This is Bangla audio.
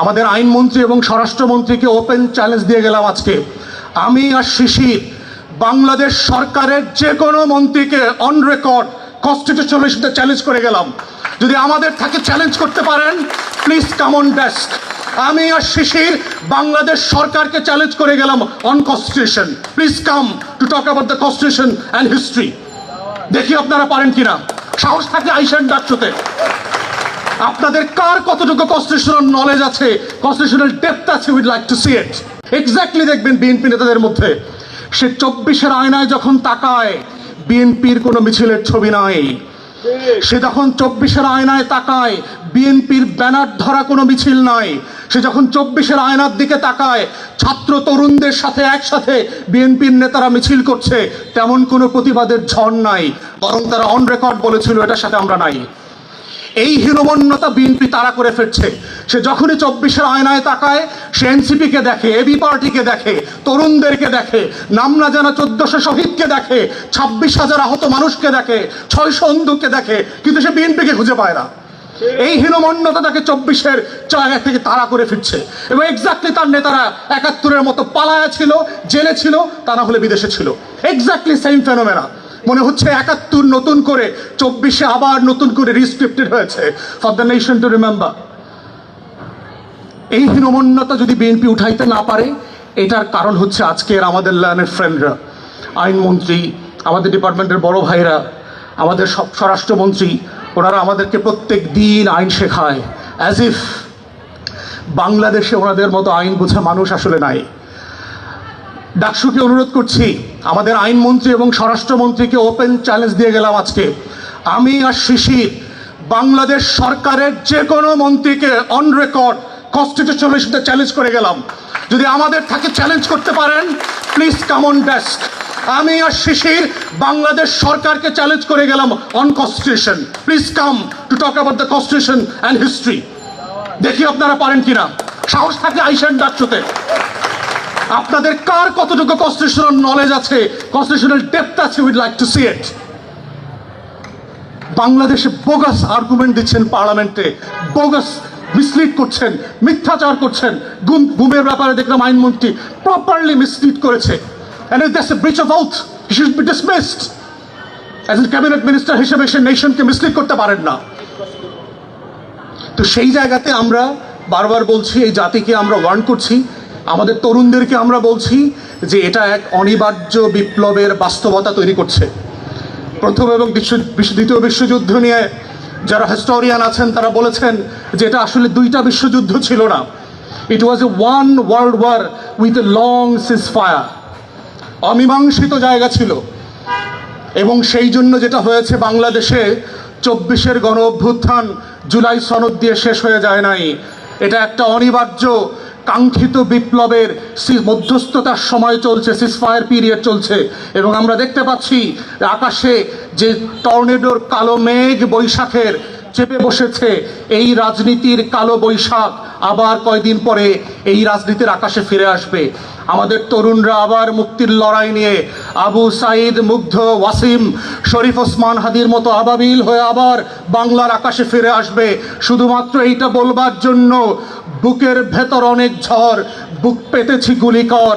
আমাদের আইনমন্ত্রী এবং স্বরাষ্ট্রমন্ত্রীকে ওপেন চ্যালেঞ্জ দিয়ে গেলাম আজকে। আমি আর শিশির বাংলাদেশ সরকারের যে কোনো মন্ত্রীকে অন রেকর্ড কনস্টিটিউশনাল ইস্যুতে চ্যালেঞ্জ করে গেলাম। যদি আমাদের থাকে চ্যালেঞ্জ করতে পারেন, প্লিজ কাম অন ডেস্ক। আমি আর শিশির বাংলাদেশ সরকারকে চ্যালেঞ্জ করে গেলাম on constitution. Please come to talk about the constitution and history. দেখি আপনারা পারেন কিনা। সাহস থাকলে আইসেন ডাকতে। আপনাদের কার কতটুকু কনস্টিটিউশনাল নলেজ আছে, কনস্টিটিউশনাল ডেপথ আছে, we'd like to see it. Exactly দেখবেন বিএনপি নেতাদের মধ্যে সে 24-এর আয়নায় যখন তাকায়, বিএনপির কোনো মিছিলের ছবি নাই। সে যখন 24-এর আয়নায় তাকায়, বিএনপির ব্যানার ধরা কোনো মিছিল নাই। সে যখন 24-এর আয়নার দিকে তাকায়, ছাত্র তরুণদের সাথে একসাথে বিএনপির নেতারা মিছিল করছে, তেমন কোনো প্রতিবাদের ঝড় নাই। বরং তারা অন রেকর্ড বলেছিল এটার সাথে আমরা নাই। এই হীনমন্যতা বিএনপি তারা করে ফেলছে। সে যখনই 24-এর আয়নায় তাকায়, সে এনসিপিকে দেখে, এবি পার্টিকে দেখে, তরুণদেরকে দেখে, নাম না জানা 1400 শহীদকে দেখে, 26,000 আহত মানুষকে দেখে, 600 অন্ধুকে দেখে, কিন্তু সে বিএনপিকে খুঁজে পায় না। এই হীনমন্যতা তাকে 24-এর জায়গা থেকে তাড়া করে ফিরছে। এবং এক্স্যাক্টলি তার নেতারা 71-এর মতো পালায়া ছিল, জেলে ছিল, তা না হলে বিদেশে ছিল। Exactly same phenomena. মনে হচ্ছে 71 নতুন করে 24-এ আবার নতুন করে রিস্ক্রিপ্টেড হয়েছে for the nation to remember. এই হীনমন্যতা যদি বিএনপি উঠাইতে না পারে, এটার কারণ হচ্ছে আজকের আমাদের লার্নের ফ্রেন্ডরা, আইনমন্ত্রী, আমাদের ডিপার্টমেন্টের বড় ভাইরা, আমাদের স্বরাষ্ট্রমন্ত্রী, ওনারা আমাদেরকে প্রত্যেক দিন আইন শেখায়, অ্যাজ ইফ বাংলাদেশে ওনাদের মতো আইন বোঝা মানুষ আসলে নাই। ডাকসুকে অনুরোধ করছি, আমাদের আইনমন্ত্রী এবং স্বরাষ্ট্রমন্ত্রীকে ওপেন চ্যালেঞ্জ দিয়ে গেলাম আজকে। আমি আর শিশির বাংলাদেশ সরকারের যে কোনো মন্ত্রীকে অন রেকর্ড কনস্টিটিউশনাল ইস্যুতে চ্যালেঞ্জ করে গেলাম। যদি আমাদের থাকে চ্যালেঞ্জ করতে পারেন, প্লিজ কাম অন ডেস্ক। আমি আর শিশির বাংলাদেশ সরকারকে চ্যালেঞ্জ করে গেলাম on constitution. Please come to talk about the constitution and history. দেখি আপনারা পারেন কিনা। সাহস থাকলে আইসেন ডাকতে। আপনাদের কার কতটুকু কনস্টিটিউশনাল নলেজ আছে, কনস্টিটিউশনাল ডেপথ আছে, উইড লাইক টু সি ইট। বাংলাদেশে বোগাস আর্গুমেন্ট দিচ্ছেন পার্লামেন্টে, বোগাস মিসলিড করছেন, মিথ্যাচার করছেন। গুমের ব্যাপারে দেখলাম আইনমন্ত্রী প্রপারলি মিসলিড করেছে। And if that's a breach of oath, he should be dismissed. As a cabinet minister হিসেবে সে নেশনকে মিসলিড করতে পারেন না। তো সেই জায়গাতে আমরা বারবার বলছি, এই জাতিকে আমরা ওয়ার্ন করছি, আমাদের তরুণদেরকে আমরা বলছি যে এটা এক অনিবার্য বিপ্লবের বাস্তবতা তৈরি করছে। প্রথম এবং দ্বিতীয় বিশ্বযুদ্ধ নিয়ে যারা হিস্টোরিয়ান আছেন তারা বলেছেন যে এটা আসলে দুইটা বিশ্বযুদ্ধ ছিল না, it was a one world war with a long ceasefire. অমীমাংসিত জায়গা ছিল। এবং সেই জন্য যেটা হয়েছে বাংলাদেশে 24-এর গণ অভ্যুত্থান জুলাই সনদ দিয়ে শেষ হয়ে যায় নাই। এটা একটা অনিবার্য কাঙ্ক্ষিত বিপ্লবের মধ্যস্থতার সময় চলছে, সিজফায়ার পিরিয়ড চলছে। এবং আমরা দেখতে পাচ্ছি আকাশে যে টর্নেডোর কালো মেঘ বৈশাখের চেপে বসেছে, এই রাজনীতির কালো বৈশাখ আবার কয়দিন পরে এই রাজনীতির আকাশে ফিরে আসবে। আমাদের তরুণরা আবার মুক্তির লড়াই নিয়ে আবু সাইদ, মুগ্ধ, ওয়াসিম, শরীফ ওসমান হাদির মতো আবাবিল হয়ে আবার বাংলার আকাশে ফিরে আসবে, শুধুমাত্র এইটা বলবার জন্য বুকের ভেতর অনেক ঝড়, বুক পেতেছি গুলি কর।